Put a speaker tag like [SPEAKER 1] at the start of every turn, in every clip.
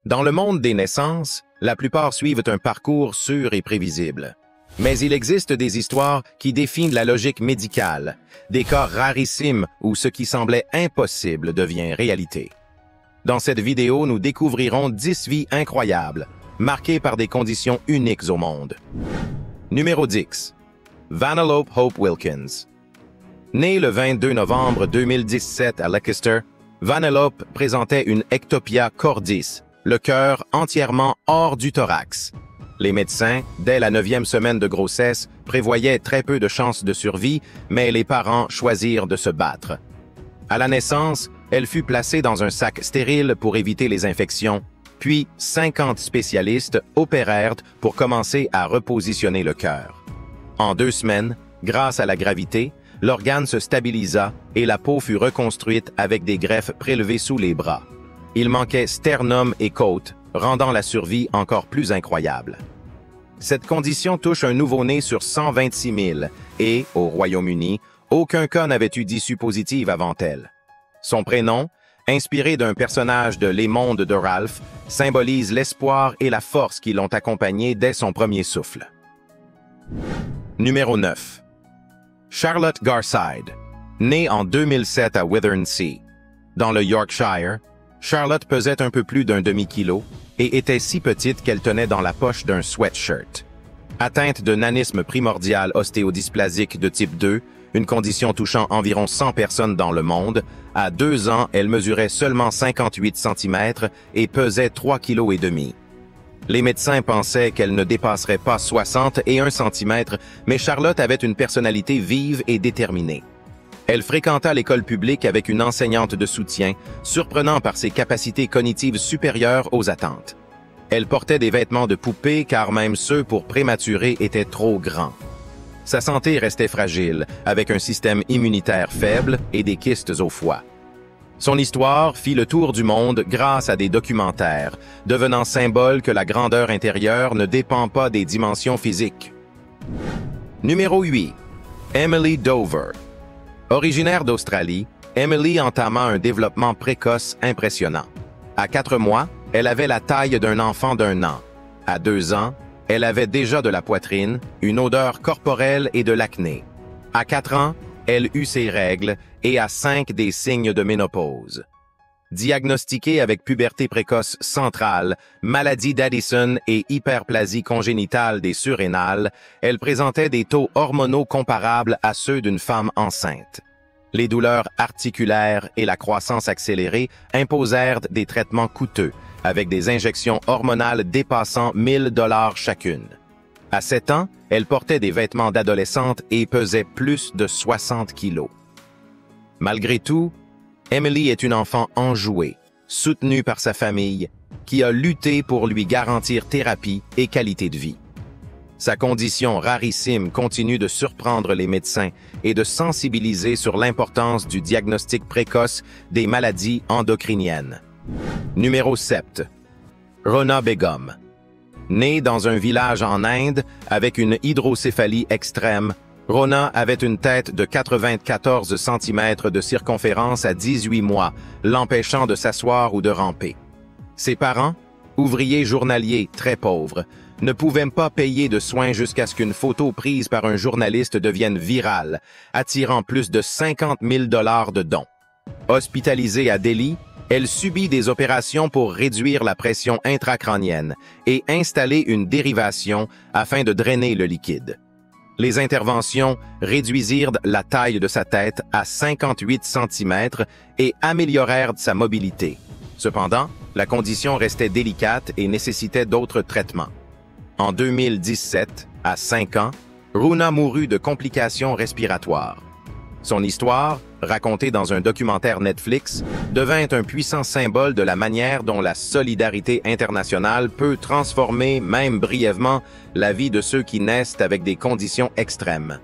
[SPEAKER 1] Dans le monde des naissances, la plupart suivent un parcours sûr et prévisible. Mais il existe des histoires qui défient la logique médicale, des cas rarissimes où ce qui semblait impossible devient réalité. Dans cette vidéo, nous découvrirons 10 vies incroyables, marquées par des conditions uniques au monde. Numéro 10. Vanellope Hope Wilkins. Née le 22 novembre 2017 à Leicester, Vanellope présentait une ectopia cordis, le cœur entièrement hors du thorax. Les médecins, dès la 9e semaine de grossesse, prévoyaient très peu de chances de survie, mais les parents choisirent de se battre. À la naissance, elle fut placée dans un sac stérile pour éviter les infections, puis 50 spécialistes opérèrent pour commencer à repositionner le cœur. En 2 semaines, grâce à la gravité, l'organe se stabilisa et la peau fut reconstruite avec des greffes prélevées sous les bras. Il manquait sternum et côte, rendant la survie encore plus incroyable. Cette condition touche un nouveau-né sur 126 000 et, au Royaume-Uni, aucun cas n'avait eu d'issue positive avant elle. Son prénom, inspiré d'un personnage de Les Mondes de Ralph, symbolise l'espoir et la force qui l'ont accompagné dès son premier souffle. Numéro 9. Charlotte Garside. Née en 2007 à Withensea, dans le Yorkshire, Charlotte pesait un peu plus d'un demi-kilo et était si petite qu'elle tenait dans la poche d'un sweatshirt. Atteinte de nanisme primordial ostéodysplasique de type 2, une condition touchant environ 100 personnes dans le monde, à 2 ans, elle mesurait seulement 58 cm et pesait 3,5 kg. Les médecins pensaient qu'elle ne dépasserait pas 61 cm, mais Charlotte avait une personnalité vive et déterminée. Elle fréquenta l'école publique avec une enseignante de soutien, surprenant par ses capacités cognitives supérieures aux attentes. Elle portait des vêtements de poupée car même ceux pour prématurés étaient trop grands. Sa santé restait fragile, avec un système immunitaire faible et des kystes au foie. Son histoire fit le tour du monde grâce à des documentaires, devenant symbole que la grandeur intérieure ne dépend pas des dimensions physiques. Numéro 8. Emily Dover. Originaire d'Australie, Emily entama un développement précoce impressionnant. À 4 mois, elle avait la taille d'un enfant d'1 an. À 2 ans, elle avait déjà de la poitrine, une odeur corporelle et de l'acné. À 4 ans, elle eut ses règles et à 5 des signes de ménopause. Diagnostiquée avec puberté précoce centrale, maladie d'Addison et hyperplasie congénitale des surrénales, elle présentait des taux hormonaux comparables à ceux d'une femme enceinte. Les douleurs articulaires et la croissance accélérée imposèrent des traitements coûteux, avec des injections hormonales dépassant 1 000 $ chacune. À 7 ans, elle portait des vêtements d'adolescente et pesait plus de 60 kilos. Malgré tout, Emily est une enfant enjouée, soutenue par sa famille, qui a lutté pour lui garantir thérapie et qualité de vie. Sa condition rarissime continue de surprendre les médecins et de sensibiliser sur l'importance du diagnostic précoce des maladies endocriniennes. Numéro 7. Rona Begum. Née dans un village en Inde avec une hydrocéphalie extrême, Rona avait une tête de 94 cm de circonférence à 18 mois, l'empêchant de s'asseoir ou de ramper. Ses parents, ouvriers journaliers très pauvres, ne pouvaient pas payer de soins jusqu'à ce qu'une photo prise par un journaliste devienne virale, attirant plus de 50 000 $ de dons. Hospitalisée à Delhi, elle subit des opérations pour réduire la pression intracrânienne et installer une dérivation afin de drainer le liquide. Les interventions réduisirent la taille de sa tête à 58 cm et améliorèrent sa mobilité. Cependant, la condition restait délicate et nécessitait d'autres traitements. En 2017, à 5 ans, Rona mourut de complications respiratoires. Son histoire, racontée dans un documentaire Netflix, devint un puissant symbole de la manière dont la solidarité internationale peut transformer, même brièvement, la vie de ceux qui naissent avec des conditions extrêmes.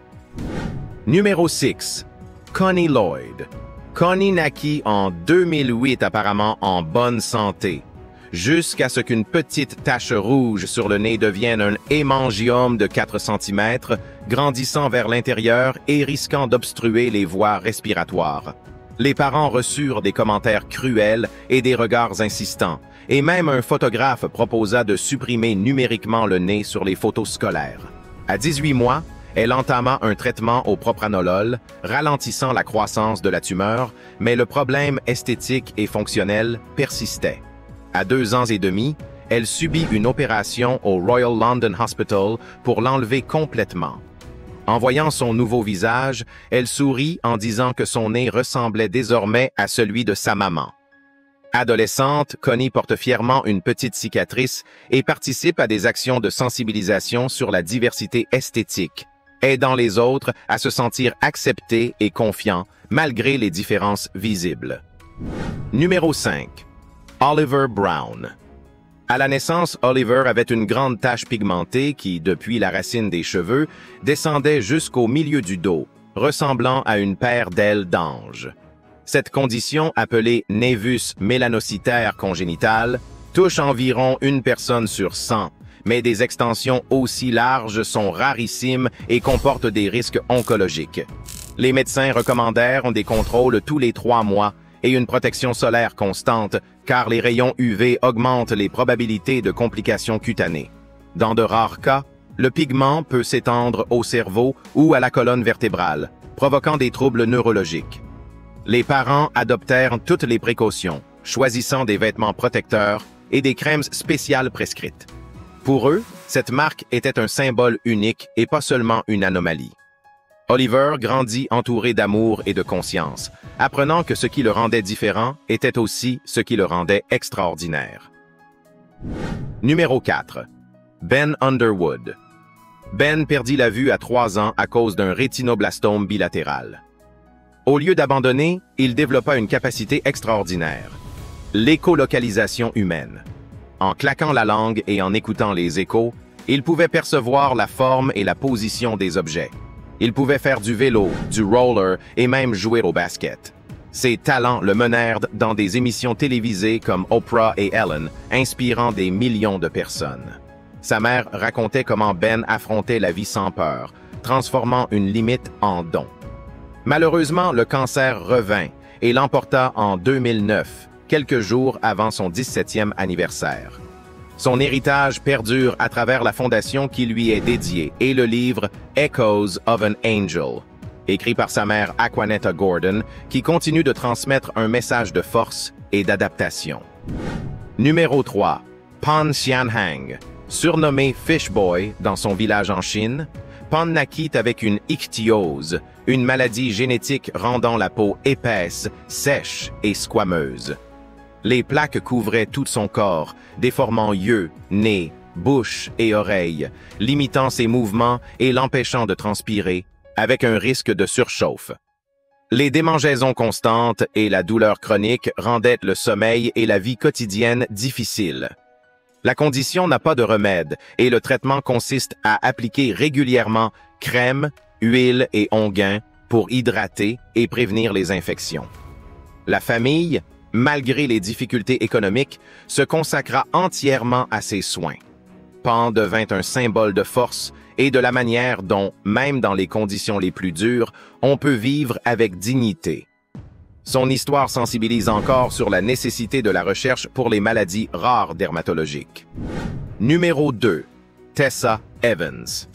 [SPEAKER 1] Numéro 6. Connie Lloyd. Connie naquit en 2008 apparemment en bonne santé, jusqu'à ce qu'une petite tache rouge sur le nez devienne un hémangiome de 4 cm, grandissant vers l'intérieur et risquant d'obstruer les voies respiratoires. Les parents reçurent des commentaires cruels et des regards insistants, et même un photographe proposa de supprimer numériquement le nez sur les photos scolaires. À 18 mois, elle entama un traitement au propranolol, ralentissant la croissance de la tumeur, mais le problème esthétique et fonctionnel persistait. À 2 ans et demi, elle subit une opération au Royal London Hospital pour l'enlever complètement. En voyant son nouveau visage, elle sourit en disant que son nez ressemblait désormais à celui de sa maman. Adolescente, Connie porte fièrement une petite cicatrice et participe à des actions de sensibilisation sur la diversité esthétique, aidant les autres à se sentir acceptés et confiants malgré les différences visibles. Numéro 5. Oliver Brown. À la naissance, Oliver avait une grande tache pigmentée qui, depuis la racine des cheveux, descendait jusqu'au milieu du dos, ressemblant à une paire d'ailes d'ange. Cette condition, appelée névus mélanocytaire congénital, touche environ une personne sur 100, mais des extensions aussi larges sont rarissimes et comportent des risques oncologiques. Les médecins recommandèrent des contrôles tous les 3 mois et une protection solaire constante, car les rayons UV augmentent les probabilités de complications cutanées. Dans de rares cas, le pigment peut s'étendre au cerveau ou à la colonne vertébrale, provoquant des troubles neurologiques. Les parents adoptèrent toutes les précautions, choisissant des vêtements protecteurs et des crèmes spéciales prescrites. Pour eux, cette marque était un symbole unique et pas seulement une anomalie. Oliver grandit entouré d'amour et de conscience, apprenant que ce qui le rendait différent était aussi ce qui le rendait extraordinaire. Numéro 4. Ben Underwood. Ben perdit la vue à 3 ans à cause d'un rétinoblastome bilatéral. Au lieu d'abandonner, il développa une capacité extraordinaire, l'écolocalisation humaine. En claquant la langue et en écoutant les échos, il pouvait percevoir la forme et la position des objets. Il pouvait faire du vélo, du roller et même jouer au basket. Ses talents le menèrent dans des émissions télévisées comme Oprah et Ellen, inspirant des millions de personnes. Sa mère racontait comment Ben affrontait la vie sans peur, transformant une limite en don. Malheureusement, le cancer revint et l'emporta en 2009, quelques jours avant son 17e anniversaire. Son héritage perdure à travers la fondation qui lui est dédiée et le livre Echoes of an Angel, écrit par sa mère Aquanetta Gordon, qui continue de transmettre un message de force et d'adaptation. Numéro 3. Pan Xianhang. Surnommé Fish Boy dans son village en Chine, Pan naquit avec une ichthyose, une maladie génétique rendant la peau épaisse, sèche et squameuse. Les plaques couvraient tout son corps, déformant yeux, nez, bouche et oreilles, limitant ses mouvements et l'empêchant de transpirer, avec un risque de surchauffe. Les démangeaisons constantes et la douleur chronique rendaient le sommeil et la vie quotidienne difficiles. La condition n'a pas de remède et le traitement consiste à appliquer régulièrement crème, huile et onguent pour hydrater et prévenir les infections. La famille, malgré les difficultés économiques, se consacra entièrement à ses soins. Pan devint un symbole de force et de la manière dont, même dans les conditions les plus dures, on peut vivre avec dignité. Son histoire sensibilise encore sur la nécessité de la recherche pour les maladies rares dermatologiques. Numéro 2. Tessa Evans.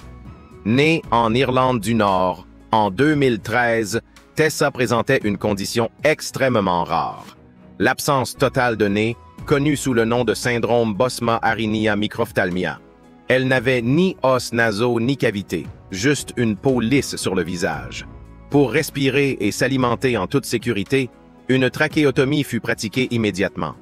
[SPEAKER 1] Née en Irlande du Nord, en 2013, Tessa présentait une condition extrêmement rare. L'absence totale de nez, connue sous le nom de syndrome Bosma-Arinia microphthalmia. Elle n'avait ni os nasaux ni cavité, juste une peau lisse sur le visage. Pour respirer et s'alimenter en toute sécurité, une trachéotomie fut pratiquée immédiatement.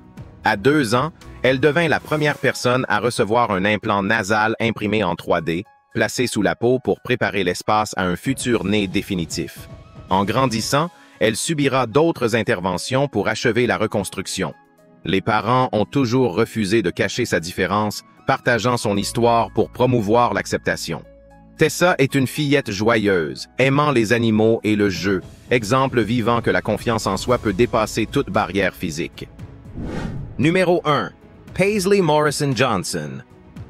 [SPEAKER 1] À 2 ans, elle devint la première personne à recevoir un implant nasal imprimé en 3D, placé sous la peau pour préparer l'espace à un futur nez définitif. En grandissant, elle subira d'autres interventions pour achever la reconstruction. Les parents ont toujours refusé de cacher sa différence, partageant son histoire pour promouvoir l'acceptation. Tessa est une fillette joyeuse, aimant les animaux et le jeu, exemple vivant que la confiance en soi peut dépasser toute barrière physique. Numéro 1. Paisley Morrison Johnson.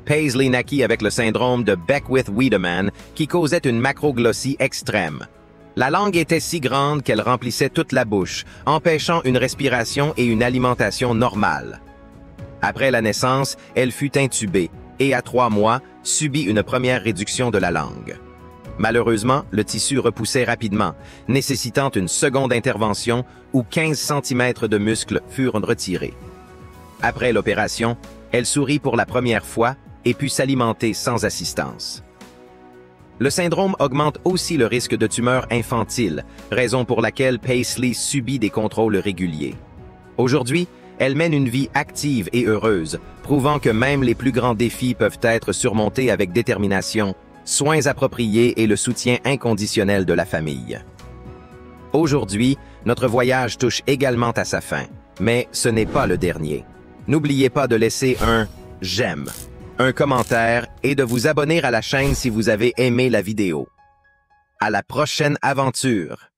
[SPEAKER 1] Paisley naquit avec le syndrome de Beckwith-Wiedemann qui causait une macroglossie extrême. La langue était si grande qu'elle remplissait toute la bouche, empêchant une respiration et une alimentation normale. Après la naissance, elle fut intubée et à 3 mois, subit une première réduction de la langue. Malheureusement, le tissu repoussait rapidement, nécessitant une seconde intervention où 15 cm de muscles furent retirés. Après l'opération, elle sourit pour la première fois et put s'alimenter sans assistance. Le syndrome augmente aussi le risque de tumeur infantile, raison pour laquelle Paisley subit des contrôles réguliers. Aujourd'hui, elle mène une vie active et heureuse, prouvant que même les plus grands défis peuvent être surmontés avec détermination, soins appropriés et le soutien inconditionnel de la famille. Aujourd'hui, notre voyage touche également à sa fin, mais ce n'est pas le dernier. N'oubliez pas de laisser un « j'aime », un commentaire et de vous abonner à la chaîne si vous avez aimé la vidéo. À la prochaine aventure!